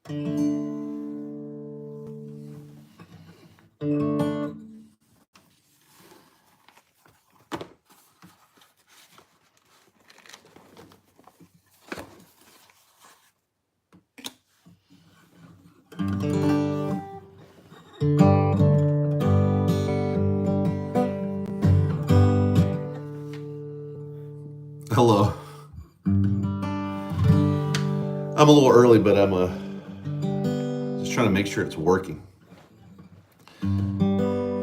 Hello. I'm a little early, but I'm just trying to make sure it's working.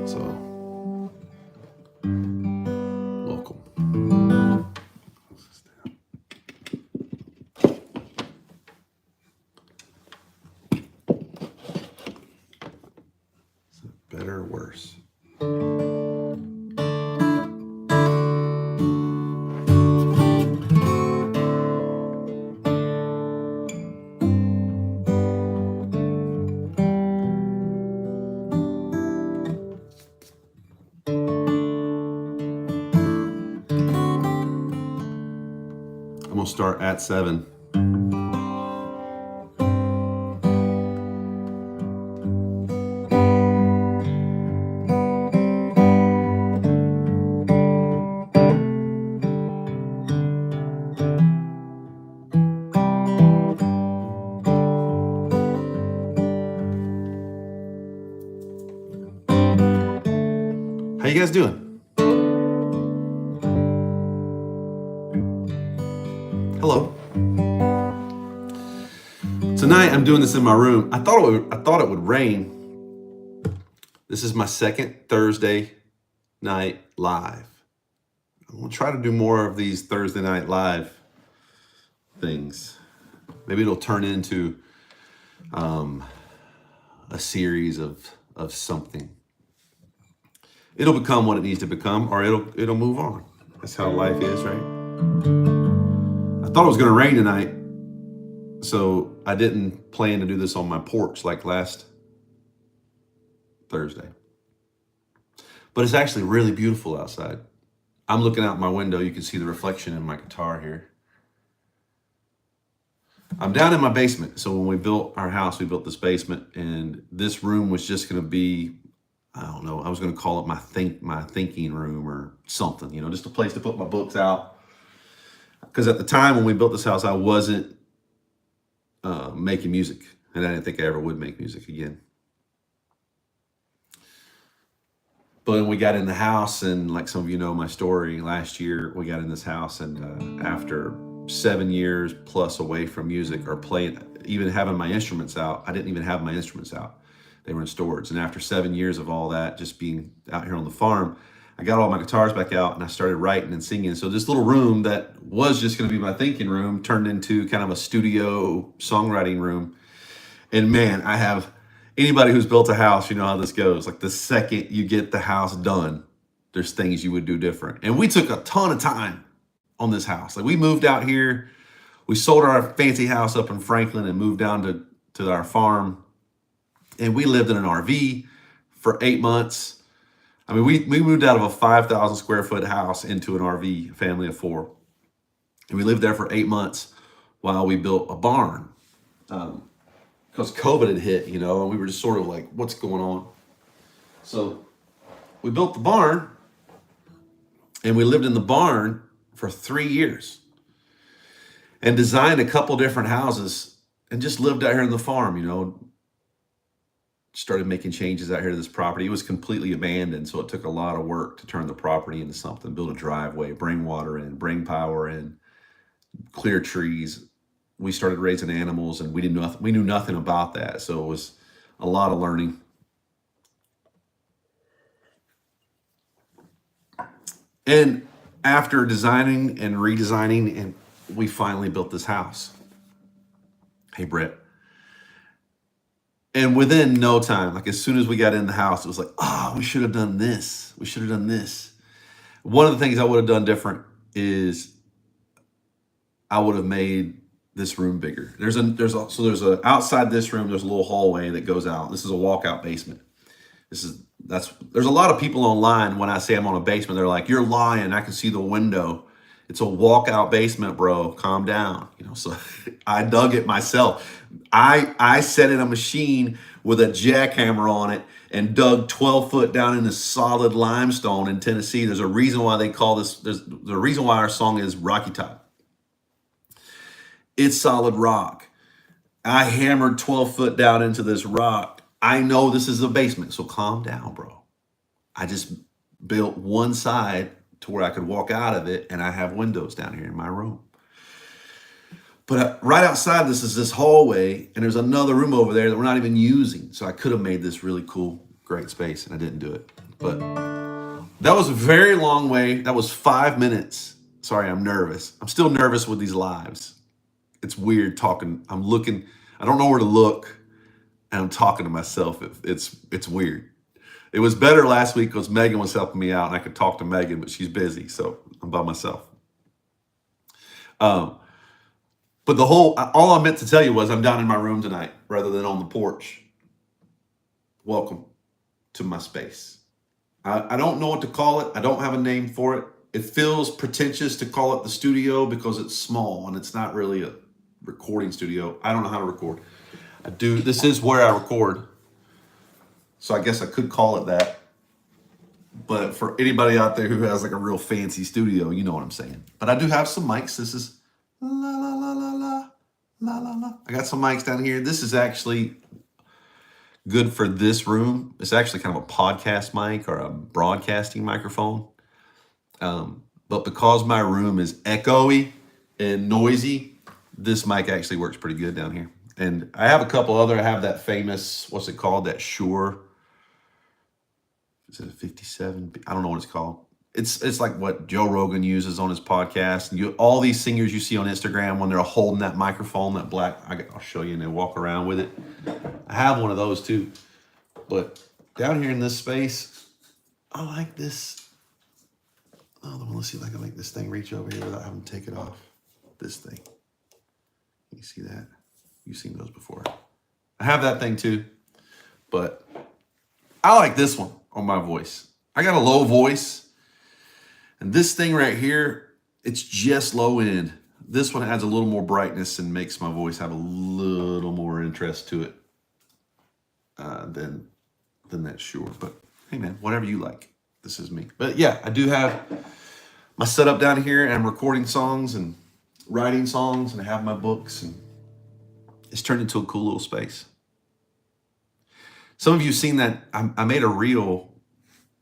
So, welcome. Is it better or worse? I'm gonna start at 7. How you guys doing? Hello. Tonight I'm doing this in my room. I thought it would rain. This is my second Thursday night live. I'm gonna try to do more of these Thursday night live things. Maybe it'll turn into a series of something. It'll become what it needs to become, or it'll move on. That's how life is, right? I thought it was gonna rain tonight, so I didn't plan to do this on my porch like last Thursday. But it's actually really beautiful outside. I'm looking out my window. You can see the reflection in my guitar here. I'm down in my basement. So when we built our house, we built this basement, and this room was just going to be, I don't know, I was going to call it my thinking room or something, just a place to put my books out. Because at the time when we built this house, I wasn't making music, and I didn't think I ever would make music again. But when we got in the house, and like some of you know my story, last year we got in this house, and after 7 years plus away from music or playing, even having my instruments out, I didn't even have my instruments out. They were in storage. And after 7 years of all that, just being out here on the farm, I got all my guitars back out and I started writing and singing. So this little room that was just going to be my thinking room turned into kind of a studio songwriting room. And man, anybody who's built a house, you know how this goes. Like the second you get the house done, there's things you would do different. And we took a ton of time on this house. Like we moved out here, we sold our fancy house up in Franklin and moved down to our farm. And we lived in an RV for 8 months. I mean, we moved out of a 5,000 square foot house into an RV, family of 4. And we lived there for 8 months while we built a barn. Because COVID had hit, and we were just sort of like, what's going on? So we built the barn, and we lived in the barn for 3 years and designed a couple different houses and just lived out here on the farm, started making changes out here to this property. It was completely abandoned, so it took a lot of work to turn the property into something, build a driveway, bring water in, bring power in, clear trees. We started raising animals, and we knew nothing about that. So it was a lot of learning. And after designing and redesigning, and we finally built this house. Hey, Brett. And within no time, like as soon as we got in the house, it was like, we should have done this. We should have done this. One of the things I would have done different is I would have made this room bigger. There's a outside this room, there's a little hallway that goes out. This is a walkout basement. There's a lot of people online when I say I'm on a basement, they're like, you're lying. I can see the window. It's a walkout basement, bro. Calm down. So I dug it myself. I set in a machine with a jackhammer on it and dug 12 foot down into solid limestone in Tennessee. There's a reason why they call this, there's a reason why our song is Rocky Top. It's solid rock. I hammered 12 foot down into this rock. I know this is a basement, so calm down, bro. I just built one side to where I could walk out of it, and I have windows down here in my room. But right outside this is this hallway, and there's another room over there that we're not even using. So I could have made this really cool, great space, and I didn't do it. But that was a very long way. That was 5 minutes. Sorry, I'm nervous. I'm still nervous with these lives. It's weird talking. I'm looking, I don't know where to look, and I'm talking to myself. It's weird. It was better last week because Megan was helping me out and I could talk to Megan, but she's busy, so I'm by myself. But all I meant to tell you was I'm down in my room tonight rather than on the porch. Welcome to my space. I don't know what to call it. I don't have a name for it. It feels pretentious to call it the studio because it's small and it's not really a recording studio. I don't know how to record. This is where I record. So I guess I could call it that. But for anybody out there who has like a real fancy studio, you know what I'm saying. But I do have some mics. This is la la la la la la la la. I got some mics down here. This is actually good for this room. It's actually kind of a podcast mic or a broadcasting microphone. But because my room is echoey and noisy, this mic actually works pretty good down here. And I have a couple other. I have that famous, what's it called? That Shure. Is it a 57? I don't know what it's called. It's like what Joe Rogan uses on his podcast. And all these singers you see on Instagram when they're holding that microphone, that black, I'll show you, and they walk around with it. I have one of those too. But down here in this space, I like this. Oh, let's see if I can make this thing reach over here without having to take it off. This thing. You see that? You've seen those before. I have that thing too, but I like this one on my voice. I got a low voice, and this thing right here, it's just low end. This one adds a little more brightness and makes my voice have a little more interest to it than that Shure. But hey man, whatever you like. This is me. But yeah, I do have my setup down here, and I'm recording songs and writing songs, and I have my books, and it's turned into a cool little space. Some of you have seen that I made a reel.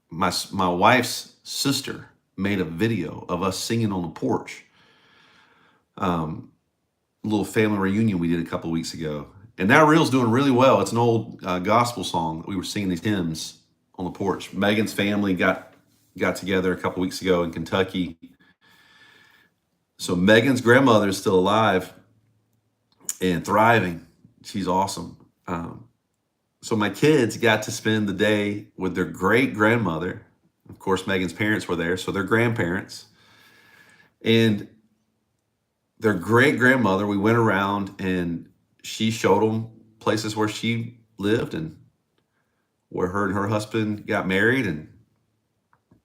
My wife's sister made a video of us singing on the porch. Little family reunion we did a couple of weeks ago. And that reel's doing really well. It's an old gospel song. We were singing these hymns on the porch. Megan's family got together a couple of weeks ago in Kentucky. So Megan's grandmother is still alive and thriving. She's awesome. So my kids got to spend the day with their great grandmother. Of course, Megan's parents were there, so their grandparents. And their great grandmother, we went around and she showed them places where she lived and where her and her husband got married, and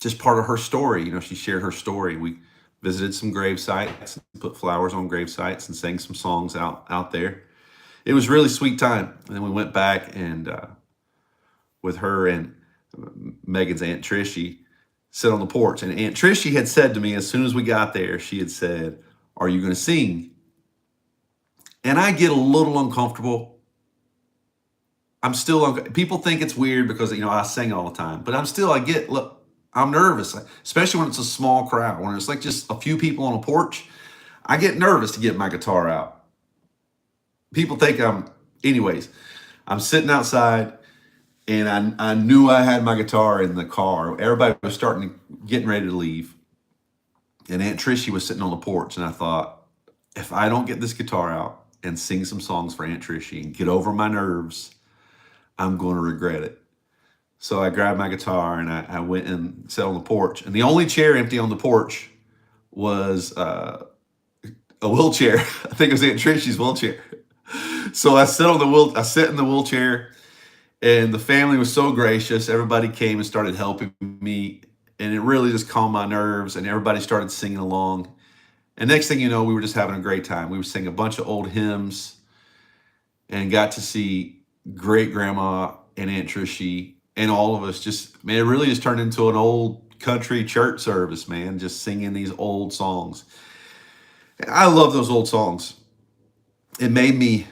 just part of her story. She shared her story. We visited some grave sites, put flowers on grave sites, and sang some songs out there. It was really sweet time. And then we went back and with her and Megan's Aunt Trishy sit on the porch. And Aunt Trishy had said to me as soon as we got there, she had said, "Are you going to sing?" And I get a little uncomfortable. I'm still, people think it's weird because, I sing all the time. But I'm nervous, especially when it's a small crowd. When it's like just a few people on a porch, I get nervous to get my guitar out. People think anyways, I'm sitting outside and I knew I had my guitar in the car. Everybody was getting ready to leave. And Aunt Trishy was sitting on the porch, and I thought, if I don't get this guitar out and sing some songs for Aunt Trishy and get over my nerves, I'm going to regret it. So I grabbed my guitar and I went and sat on the porch. And the only chair empty on the porch was a wheelchair. I think it was Aunt Trishy's wheelchair. So I sat in the wheelchair, and the family was so gracious. Everybody came and started helping me, and it really just calmed my nerves, and everybody started singing along. And next thing you know, we were just having a great time. We were singing a bunch of old hymns and got to see great grandma and Aunt Trishy and all of us. Just, man, it really just turned into an old country church service, man, just singing these old songs. I love those old songs. It made me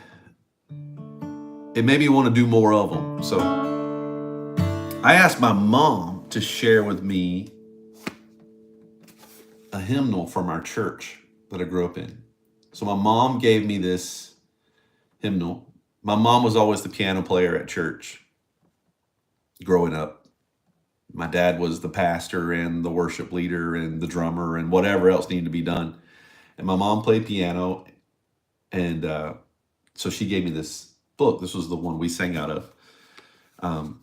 want to do more of them. So I asked my mom to share with me a hymnal from our church that I grew up in. So my mom gave me this hymnal. My mom was always the piano player at church growing up. My dad was the pastor and the worship leader and the drummer and whatever else needed to be done. And my mom played piano. And so she gave me this book. This was the one we sang out of.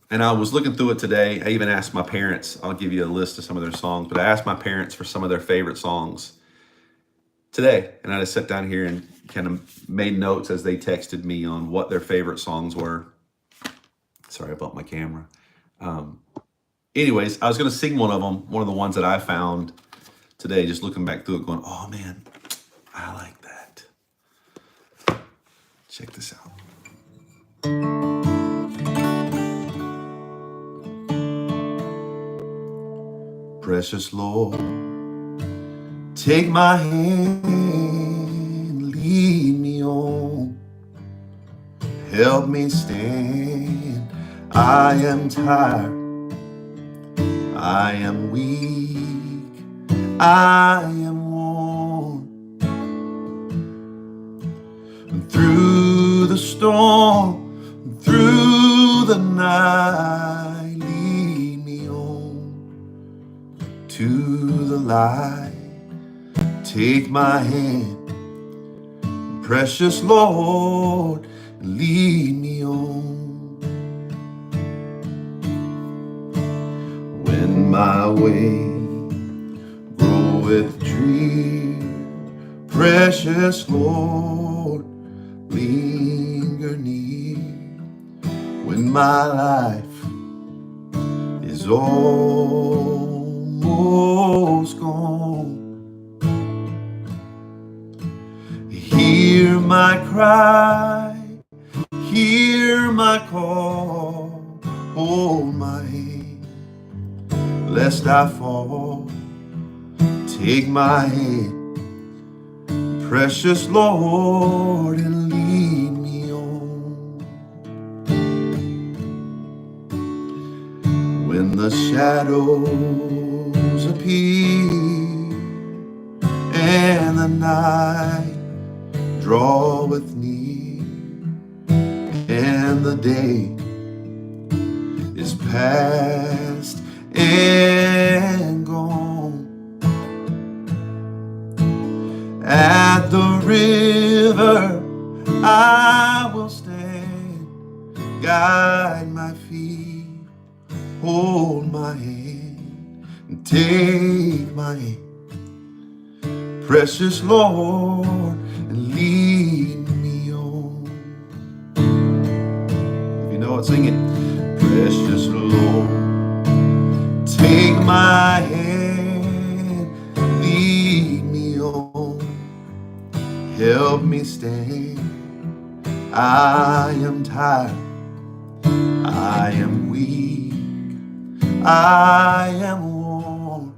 And I was looking through it today. I even asked my parents, I'll give you a list of some of their songs, but I asked my parents for some of their favorite songs today. And I just sat down here and kind of made notes as they texted me on what their favorite songs were. Sorry about my camera. Anyways, I was going to sing one of them, one of the ones that I found today, just looking back through it going, oh man, I like that. Check this out. Precious Lord, take my hand, lead me on, help me stand. I am tired, I am weak, I am worn. And through the storm, through the night, lead me on to the light. Take my hand, precious Lord, and lead me on. When my way groweth drear, precious Lord, linger near. When my life is almost gone, hear my cry, hear my call, hold my hand, lest I fall. Take my hand, precious Lord, and lead me on. When the shadows appear and the night draweth near, and the day is past and gone, at the river I will stand, guide my feet, hold my hand, and take my hand, precious Lord, and lead me on. If you know it, sing it. Precious Lord, take my hand, lead me on, help me stand. I am tired, I am weak, I am worn,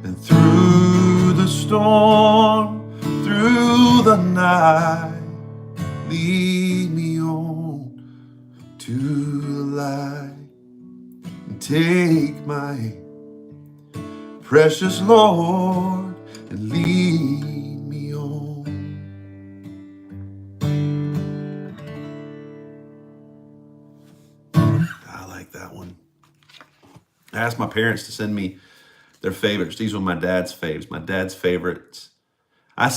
and through the storm, through the night, lead me on to the light. And take my hand, precious Lord, and lead me on. I like that one. I asked my parents to send me their favorites. These were my dad's faves, my dad's favorites. I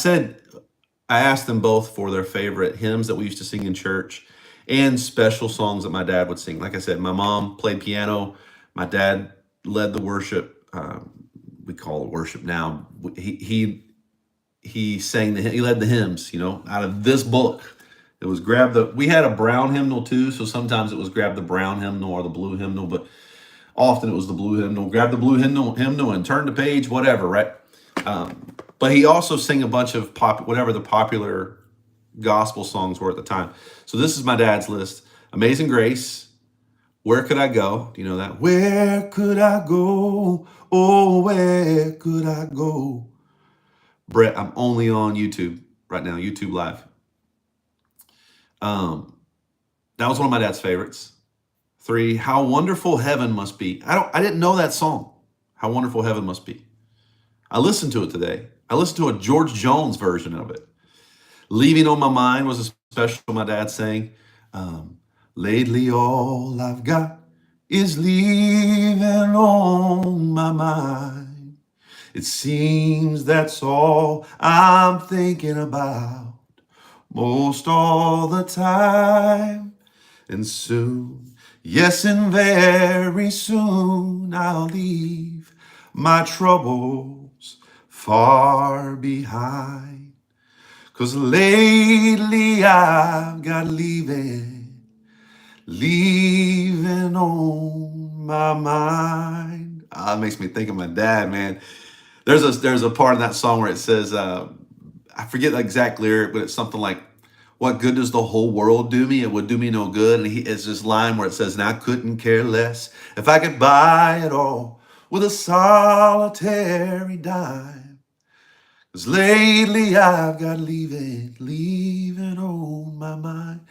asked them both for their favorite hymns that we used to sing in church and special songs that my dad would sing. Like I said, my mom played piano. My dad led the worship. We call it worship now. He sang he led the hymns, out of this book. It was we had a brown hymnal too. So sometimes it was grab the brown hymnal or the blue hymnal, but Often it was the blue hymnal. Grab the blue hymnal and turn the page, whatever, right? But he also sang a bunch of whatever the popular gospel songs were at the time. So this is my dad's list: Amazing Grace, Where Could I Go? Do you know that? Where could I go? Oh, where could I go? Brett, I'm only on YouTube right now, YouTube Live. That was one of my dad's favorites. 3, How Wonderful Heaven Must Be. I didn't know that song. How Wonderful Heaven Must Be. I listened to it today. I listened to a George Jones version of it. Leaving on My Mind was a special my dad sang. Lately all I've got is leaving on my mind. It seems that's all I'm thinking about most all the time. And soon, yes, and very soon, I'll leave my troubles far behind. 'Cause lately I've got leaving on my mind. It makes me think of my dad, man. There's a part in that song where it says, I forget the exact lyric, but it's something like, what good does the whole world do me? It would do me no good. And it's this line where it says, and I couldn't care less if I could buy it all with a solitary dime. 'Cause lately I've got leaving on my mind.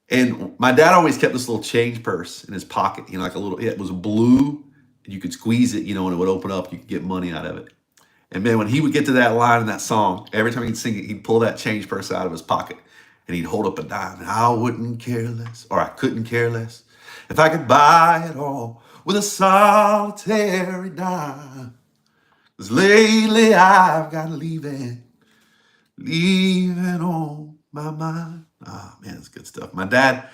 And my dad always kept this little change purse in his pocket, like it was blue, and you could squeeze it, and it would open up, you could get money out of it. And man, when he would get to that line in that song, every time he'd sing it, he'd pull that change purse out of his pocket and he'd hold up a dime. And I wouldn't care less, or I couldn't care less, if I could buy it all with a solitary dime. 'Cause lately I've got leaving on my mind. Oh man, that's good stuff. My dad,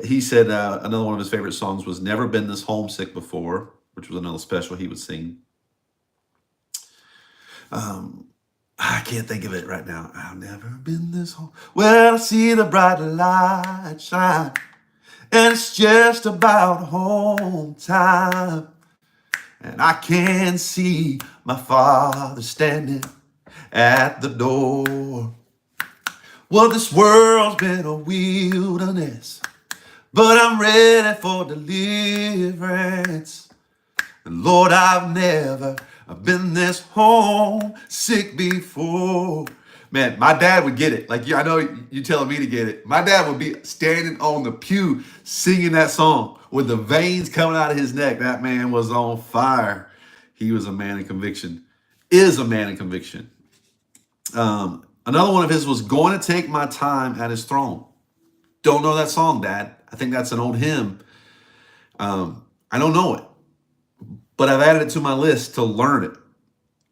he said another one of his favorite songs was Never Been This Homesick Before, which was another special he would sing. I can't think of it right now. I've never been this home. Well, I see the bright light shine, and it's just about home time. And I can see my father standing at the door. Well, this world's been a wilderness, but I'm ready for deliverance. And Lord, I've never been this homesick before. Man, my dad would get it. Like, I know you're telling me to get it. My dad would be standing on the pew singing that song with the veins coming out of his neck. That man was on fire. He was a man of conviction. Is a man of conviction. Another one of his was Going to Take My Time at His Throne. Don't know that song, Dad. I think that's an old hymn. I don't know it, but I've added it to my list to learn it.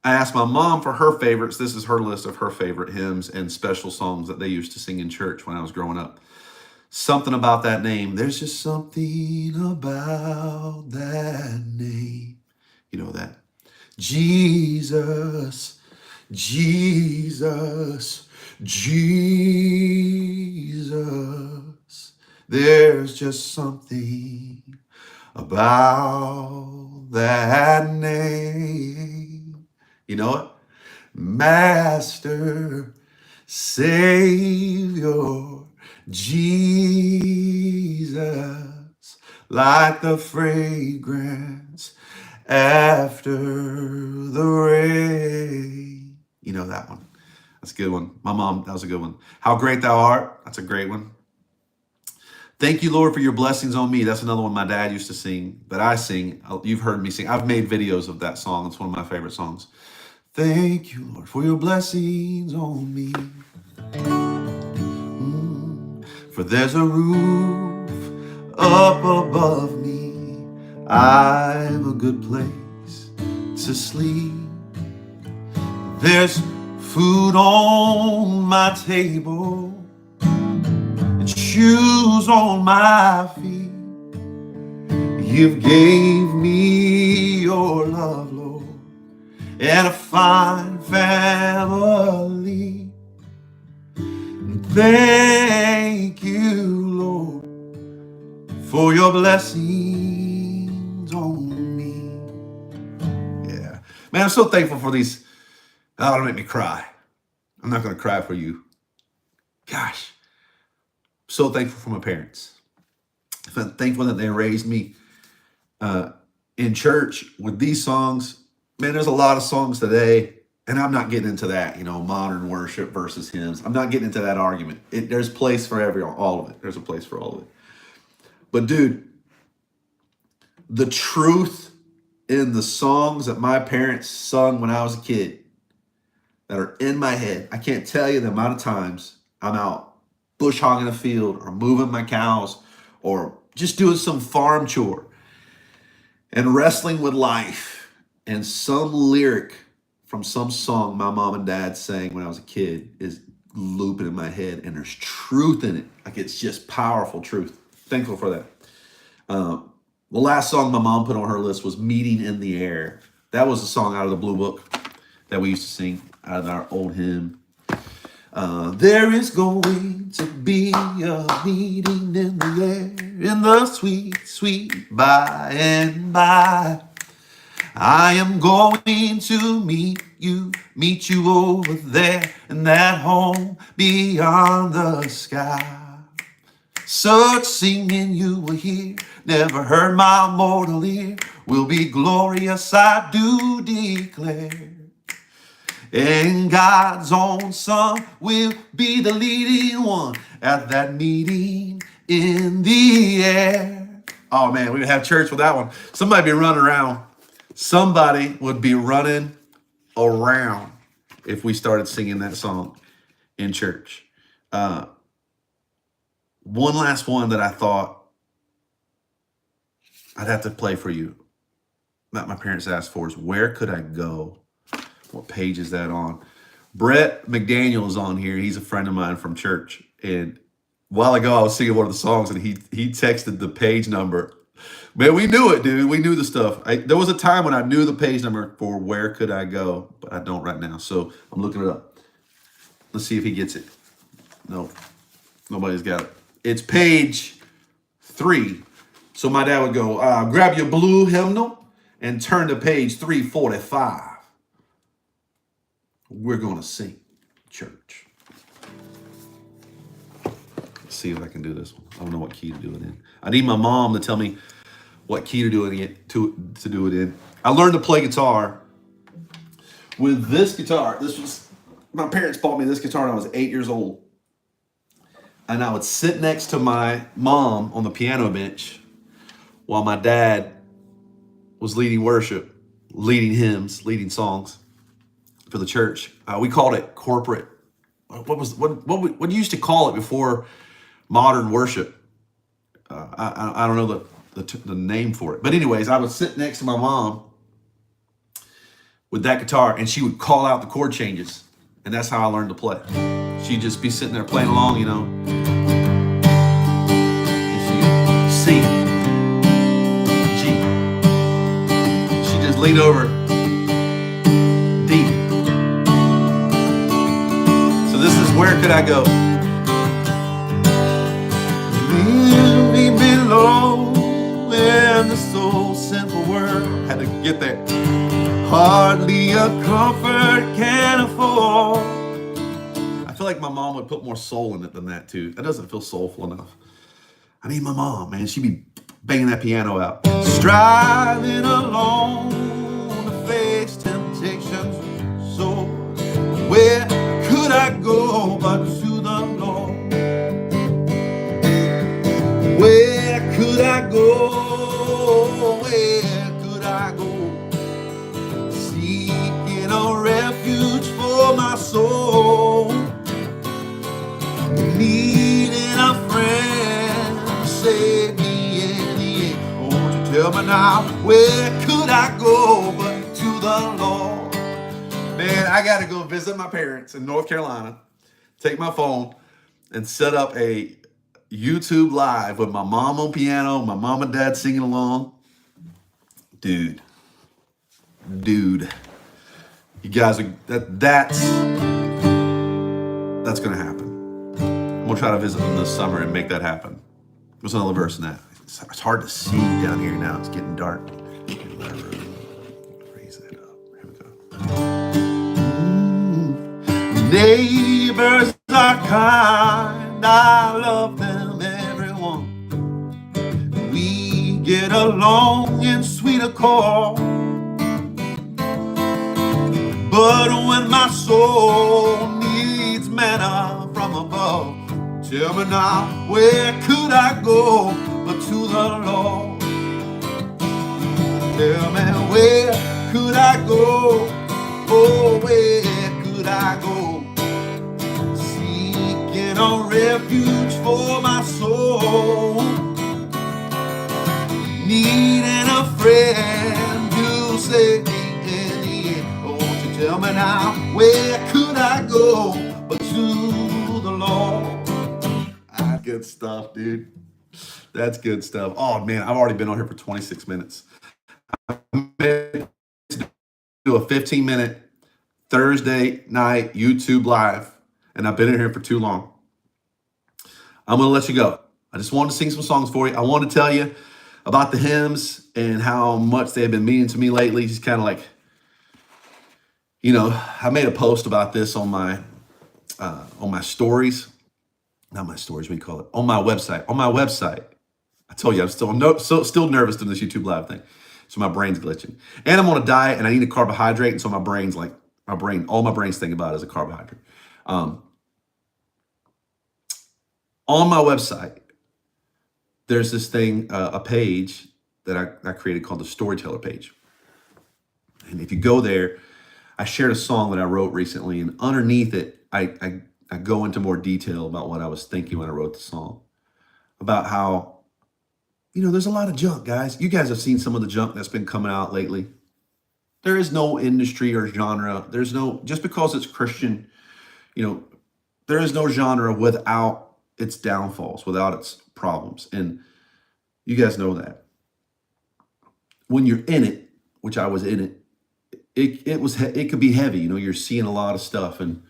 I asked my mom for her favorites. This is her list of her favorite hymns and special songs that they used to sing in church when I was growing up. Something about that name. There's just something about that name. You know that. Jesus, Jesus, Jesus. There's just something about that name. You know it? Master, Savior, Jesus, like the fragrance after the rain. You know that one. That's a good one. My mom, that was a good one. How Great Thou Art. That's a great one. Thank you, Lord, for your blessings on me. That's another one my dad used to sing, that I sing. You've heard me sing. I've made videos of that song. It's one of my favorite songs. Thank you, Lord, for your blessings on me. For there's a roof up above me. I've a good place to sleep. There's food on my table, shoes on my feet. You've gave me your love, Lord, and a fine family. Thank you, Lord, for your blessings on Man, I'm so thankful for these. Oh, it'll make me cry. I'm not going to cry for you. Gosh, so thankful for my parents. I'm thankful that they raised me in church with these songs. Man, there's a lot of songs today, and I'm not getting into that, modern worship versus hymns. I'm not getting into that argument. There's place for all of it. There's a place for all of it. But dude, the truth in the songs that my parents sung when I was a kid that are in my head, I can't tell you the amount of times I'm out bush hogging a field or moving my cows or just doing some farm chore and wrestling with life, and some lyric from some song my mom and dad sang when I was a kid is looping in my head, and there's truth in it. Like, it's just powerful truth. Thankful for that. The last song my mom put on her list was Meeting in the Air. That was a song out of the Blue Book that we used to sing out of our old hymn. There is going to be a meeting in the air, in the sweet, sweet by and by. I am going to meet you over there in that home beyond the sky. Such singing you will hear, never heard my mortal ear, will be glorious, I do declare. And God's own Son will be the leading one at that meeting in the air. Oh man, we would have church with that one. Somebody be running around. Somebody would be running around if we started singing that song in church. One last one that I thought I'd have to play for you that my parents asked for is Where Could I Go? What page is that on? Brett McDaniel is on here. He's a friend of mine from church. And a while ago, I was singing one of the songs, and he texted the page number. Man, we knew it, dude. We knew the stuff. There was a time when I knew the page number for Where Could I Go, but I don't right now. So I'm looking it up. Let's see if he gets it. No, nobody's got it. It's page 3. So my dad would go, grab your blue hymnal and turn to page 345. We're going to sing church. Let's see if I can do this one. I don't know what key to do it in. I need my mom to tell me what key to do it in. I learned to play guitar with this guitar. My parents bought me this guitar when I was 8 years old. And I would sit next to my mom on the piano bench while my dad was leading worship, leading hymns, leading songs for the church. We called it corporate. What you used to call it before modern worship? I don't know the name for it. But anyways, I would sit next to my mom with that guitar, and she would call out the chord changes, and that's how I learned to play. She'd just be sitting there playing along, and she'd C, G. She'd just lean over, D. So this is Where Could I Go? Leave me below in the soul simple word. Had to get there. Hardly a comfort can afford. I feel like my mom would put more soul in it than that too. That doesn't feel soulful enough. I need my mom, man. She'd be banging that piano out. Striving alone to face temptations. So where could I go but to the Lord? Where could I go? Where could I go? Seeking a refuge for my soul. Needing a friend to save me in the end. Won't you tell me now, where could I go but to the Lord? Man, I got to go visit my parents in North Carolina, take my phone, and set up a YouTube live with my mom on piano, my mom and dad singing along. Dude, you guys are that's gonna happen. I'm gonna try to visit them this summer and make that happen. There's another verse in that. It's hard to see down here now. It's getting dark. Raise that up. Here we go. Neighbors are kind, I love them, everyone. We get along in sweet accord. But when my soul needs manna from above, tell me now, where could I go but to the Lord? Tell me, where could I go? Oh, where could I go? Seeking a refuge for my soul, needing a friend to save me in the end. Oh, won't you tell me now, where could I go but to the Lord? Ah, good stuff, dude. That's good stuff. Oh man, I've already been on here for 26 minutes. I'm gonna do a 15-minute Thursday night YouTube live, and I've been in here for too long. I'm gonna let you go. I just wanted to sing some songs for you. I want to tell you about the hymns and how much they have been meaning to me lately. Just kind of like, I made a post about this on my stories, not my stories. What do you call it? On my website. On my website. I told you I'm still nervous doing this YouTube live thing, so my brain's glitching. And I'm on a diet, and I need a carbohydrate, and so all my brain's thinking about it is a carbohydrate. On my website, there's this thing, a page that I created called the Storyteller page. And if you go there, I shared a song that I wrote recently, and underneath it, I go into more detail about what I was thinking when I wrote the song, about how, there's a lot of junk, guys. You guys have seen some of the junk that's been coming out lately. There is no industry or genre. Just because it's Christian, there is no genre without its downfalls, without its problems. And you guys know that. When you're in it, which I was in it, it could be heavy. You're seeing a lot of stuff, and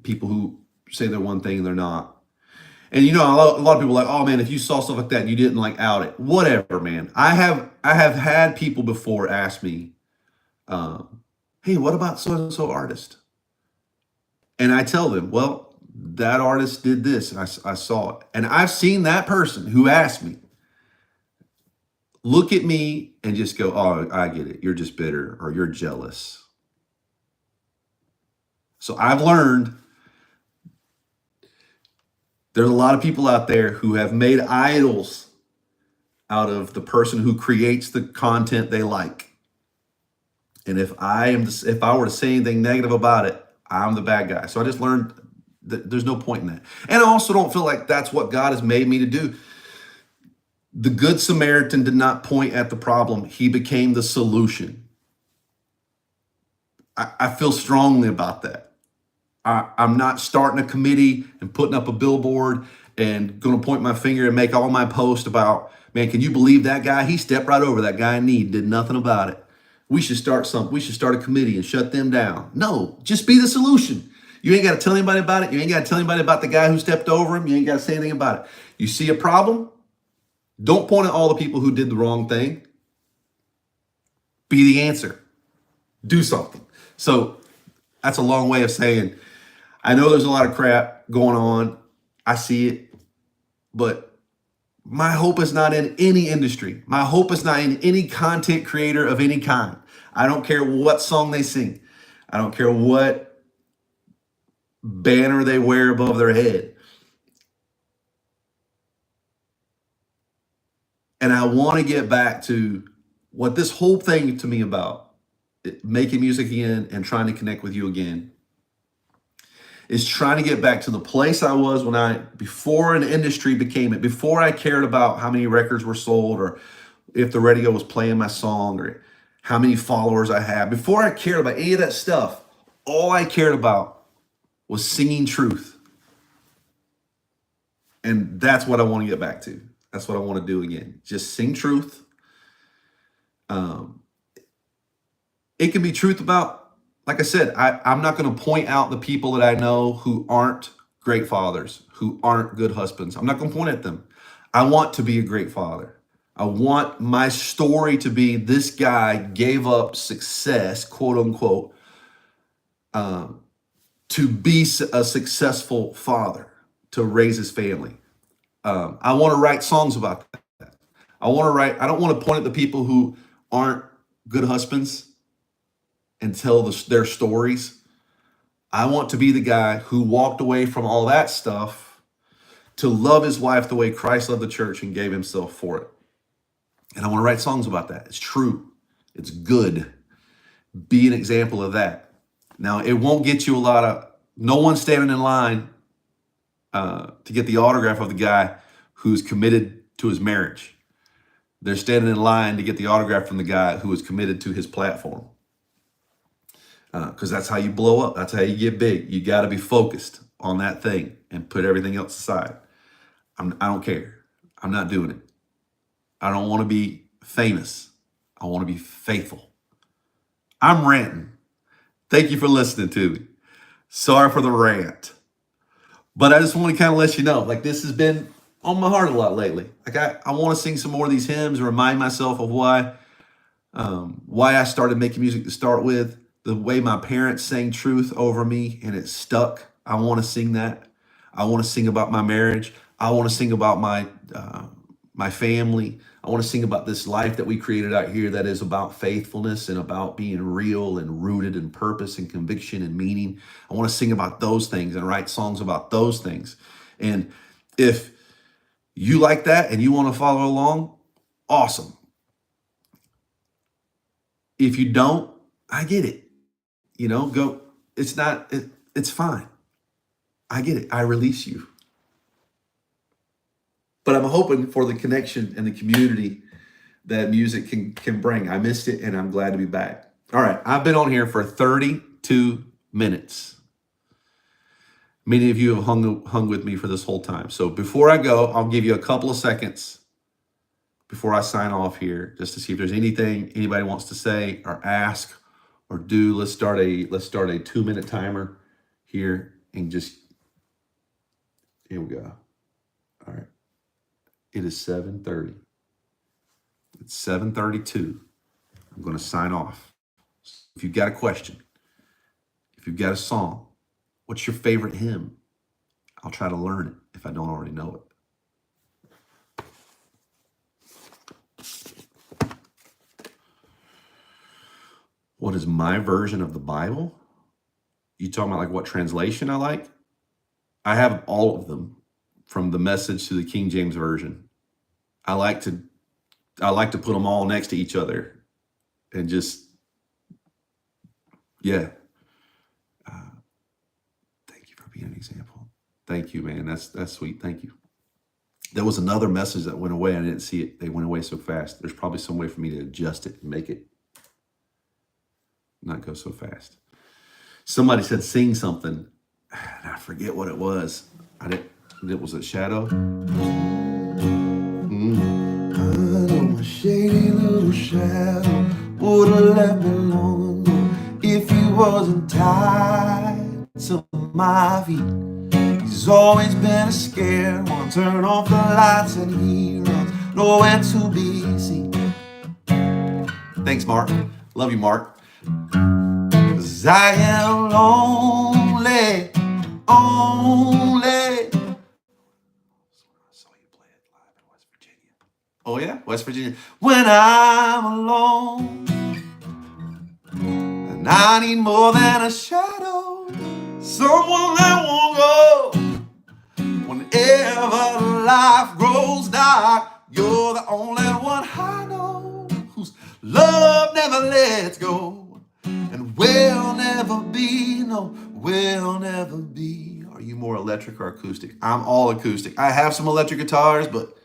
people who say they're one thing and they're not. And a lot of people are like, oh man, if you saw stuff like that and you didn't out it, whatever, man. I have had people before ask me, hey, what about so and so artist? And I tell them, well, that artist did this, and I saw it, and I've seen that person who asked me look at me and just go, oh, I get it. You're just bitter, or you're jealous. So I've learned there's a lot of people out there who have made idols out of the person who creates the content they like. And if I were to say anything negative about it, I'm the bad guy. So I just learned that there's no point in that. And I also don't feel like that's what God has made me to do. The Good Samaritan did not point at the problem. He became the solution. I feel strongly about that. I'm not starting a committee and putting up a billboard and going to point my finger and make all my posts about, man, can you believe that guy? He stepped right over that guy in need, did nothing about it. We should start a committee and shut them down. No, just be the solution. You ain't got to tell anybody about it. You ain't got to tell anybody about the guy who stepped over him. You ain't got to say anything about it. You see a problem? Don't point at all the people who did the wrong thing. Be the answer. Do something. So that's a long way of saying, I know there's a lot of crap going on. I see it. But my hope is not in any industry. My hope is not in any content creator of any kind. I don't care what song they sing. I don't care what banner they wear above their head. And I want to get back to what this whole thing to me about making music again and trying to connect with you again is trying to get back to the place I was before an industry became it, before I cared about how many records were sold or if the radio was playing my song or how many followers I had. Before I cared about any of that stuff, all I cared about was singing truth. And that's what I want to get back to. That's what I want to do again. Just sing truth. It can be truth about, like I said, I'm not going to point out the people that I know who aren't great fathers, who aren't good husbands. I'm not going to point at them. I want to be a great father. I want my story to be this guy gave up success, quote unquote, to be a successful father, to raise his family. I want to write songs about that. I don't want to point at the people who aren't good husbands and tell their stories. I want to be the guy who walked away from all that stuff to love his wife the way Christ loved the church and gave himself for it. And I want to write songs about that. It's true. It's good. Be an example of that. Now, it won't get you no one's standing in line to get the autograph of the guy who's committed to his marriage. They're standing in line to get the autograph from the guy who is committed to his platform. Because that's how you blow up. That's how you get big. You got to be focused on that thing and put everything else aside. I don't care. I'm not doing it. I don't want to be famous. I want to be faithful. I'm ranting. Thank you for listening to me. Sorry for the rant. But I just want to kind of let you know, like, this has been on my heart a lot lately. Like, I want to sing some more of these hymns and remind myself of why I started making music to start with, the way my parents sang truth over me and it stuck. I want to sing that. I want to sing about my marriage. I want to sing about my family. I want to sing about this life that we created out here that is about faithfulness and about being real and rooted in purpose and conviction and meaning. I want to sing about those things and write songs about those things. And if you like that and you want to follow along, awesome. If you don't, I get it. Go. It's fine. I get it. I release you. But I'm hoping for the connection and the community that music can bring. I missed it, and I'm glad to be back. All right, I've been on here for 32 minutes. Many of you have hung with me for this whole time. So before I go, I'll give you a couple of seconds before I sign off here, just to see if there's anything anybody wants to say or ask or do. Let's start a 2-minute timer here, and here we go. All right. It is 7:30. It's 7:32. I'm going to sign off. If you've got a question, if you've got a song, what's your favorite hymn? I'll try to learn it if I don't already know it. What is my version of the Bible? You talking about like what translation I like? I have all of them, from the Message to the King James Version. I like to put them all next to each other and just, yeah. Thank you for being an example. Thank you, man. That's sweet. Thank you. There was another message that went away. I didn't see it. They went away so fast. There's probably some way for me to adjust it and make it not go so fast. Somebody said sing something, and I forget what it was. It was a shadow. I know my shady little shadow would have left me long ago if he wasn't tied to my feet. He's always been a scared one. Turn off the lights and he runs nowhere to be seen. Thanks, Mark. Love you, Mark. 'Cause I am lonely. Oh yeah, West Virginia. When I'm alone, and I need more than a shadow, someone that won't go. Whenever life grows dark, you're the only one I know whose love never lets go, and will never be. No, will never be. Are you more electric or acoustic? I'm all acoustic. I have some electric guitars, but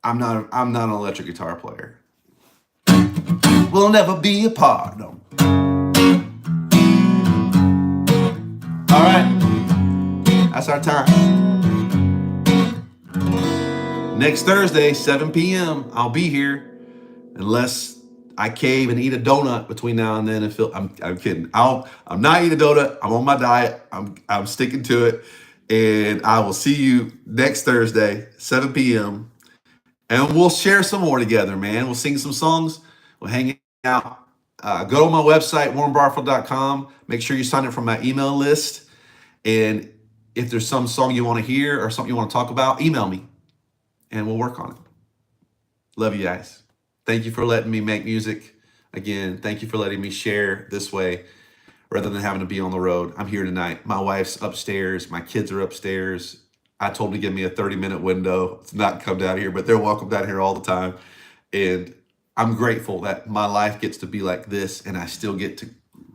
I'm not an electric guitar player. We'll never be apart, no. All right, that's our time. Next Thursday, 7 p.m., I'll be here, unless I cave and eat a donut between now and then. I'm kidding. I'm not eating a donut. I'm on my diet. I'm sticking to it, and I will see you next Thursday, 7 p.m. And we'll share some more together, man. We'll sing some songs. We'll hang out. Go to my website, warrenbarfield.com. Make sure you sign up for my email list. And if there's some song you want to hear or something you want to talk about, email me and we'll work on it. Love you guys. Thank you for letting me make music. Again, thank you for letting me share this way rather than having to be on the road. I'm here tonight. My wife's upstairs. My kids are upstairs. I told them to give me a 30-minute window to not come down here, but they're welcome down here all the time. And I'm grateful that my life gets to be like this and I still get to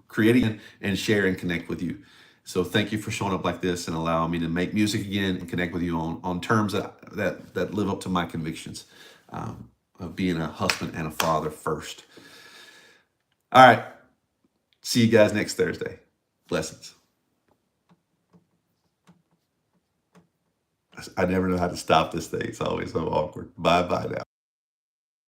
create again and share and connect with you. So thank you for showing up like this and allowing me to make music again and connect with you on terms that live up to my convictions of being a husband and a father first. All right. See you guys next Thursday. Blessings. I never know how to stop this thing. It's always so awkward. Bye-bye now.